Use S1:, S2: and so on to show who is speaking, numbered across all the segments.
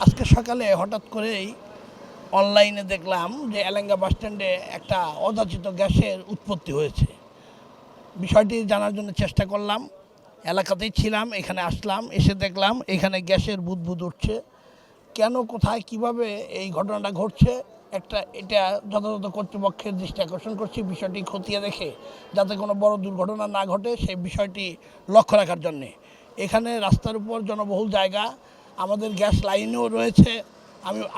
S1: আজকে সকালে হঠাৎ করেই অনলাইনে দেখলাম যে এলাঙ্গা বাস স্ট্যান্ডে একটা অযাচিত গ্যাসের উৎপত্তি হয়েছে। বিষয়টি জানার জন্য চেষ্টা করলাম, এলাকাতেই ছিলাম, এখানে আসলাম, এসে দেখলাম এখানে গ্যাসের বুদবুদ উঠছে। কেন, কোথায়, কিভাবে এই ঘটনাটা ঘটছে এটা যথাযথ কর্তৃপক্ষের দৃষ্টি আকর্ষণ করছি, বিষয়টি খতিয়ে দেখে যাতে কোনো বড় দুর্ঘটনা না ঘটে সেই বিষয়টি লক্ষ্য রাখার জন্যে। এখানে রাস্তার উপর জনবহুল জায়গা, আমাদের গ্যাস লাইনও রয়েছে।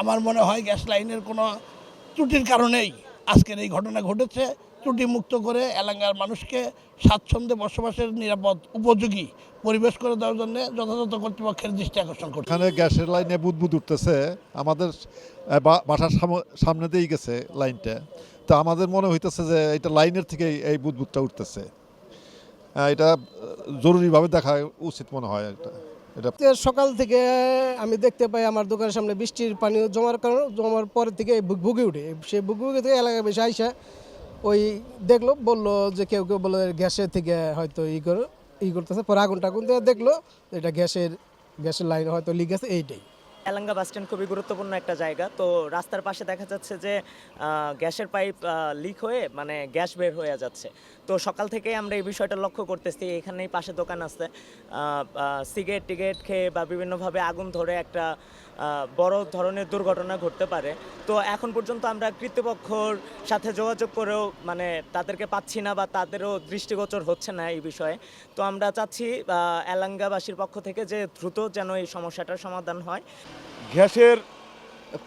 S1: আমার মনে হয় গ্যাস লাইনের কোনো ত্রুটির কারণেই আজকের এই ঘটনা ঘটেছে। ত্রুটি মুক্ত করে এলাকার মানুষকে স্বাচ্ছন্দ্যে বসবাসের নিরাপদ উপযোগী পরিবেশ করে দেওয়ার জন্য যথাযথ কর্তৃপক্ষের দৃষ্টি আকর্ষণ করছে।
S2: এখানে গ্যাসের লাইনে বুদবুদ উঠতেছে, আমাদের বাসার সামনে দিয়েই গেছে লাইনটা। তো আমাদের মনে হইতেছে যে এটা লাইনের থেকে এই বুদবুদটা উঠতেছে। এটা জরুরিভাবে দেখা উচিত মনে হয়। এটা
S3: সকাল থেকে আমি দেখতে পাই আমার দোকানের সামনে বৃষ্টির পানি জমার পর থেকে ভুগে উঠে, সেই ভুগে থেকে এলাকায় বেশি আইসা ওই দেখলো, বললো যে কেউ কেউ বলে গ্যাসের থেকে হয়তো করতেছে। পরে আগুন থেকে দেখলো এটা গ্যাসের লাইন হয়তো লিক আছে। এইটাই
S4: এলাঙ্গা বাস স্ট্যান্ড খুবই গুরুত্বপূর্ণ একটা জায়গা। তো রাস্তার পাশে দেখা যাচ্ছে যে গ্যাসের পাইপ লিক হয়ে মানে গ্যাস বের হয়ে যাচ্ছে। তো সকাল থেকে আমরা এই বিষয়টা লক্ষ্য করতেছি। এখানেই পাশে দোকান আছে, সিগারেট টিগারেট খেয়ে বা বিভিন্নভাবে আগুন ধরে একটা বড় ধরনের দুর্ঘটনা ঘটতে পারে। তো এখন পর্যন্ত আমরা কর্তৃপক্ষর সাথে যোগাযোগ করেও মানে তাদেরকে পাচ্ছি না বা তাদেরও দৃষ্টিগোচর হচ্ছে না এই বিষয়ে। তো আমরা চাচ্ছি এলাঙ্গাবাসীর পক্ষ থেকে যে দ্রুত যেন এই সমস্যাটার সমাধান হয়।
S5: গ্যাসের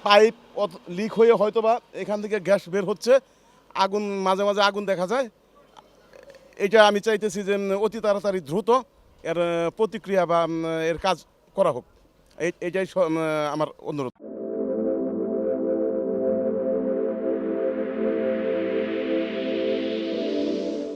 S5: পাইপ লিক হয়ে হয়তোবা এখান থেকে গ্যাস বের হচ্ছে, আগুন মাঝে মাঝে আগুন দেখা যায়। এটা আমি চাইতেছি যে অতি তাড়াতাড়ি দ্রুত এর প্রতিক্রিয়া বা এর কাজ করা হোক, এটাই আমার অনুরোধ।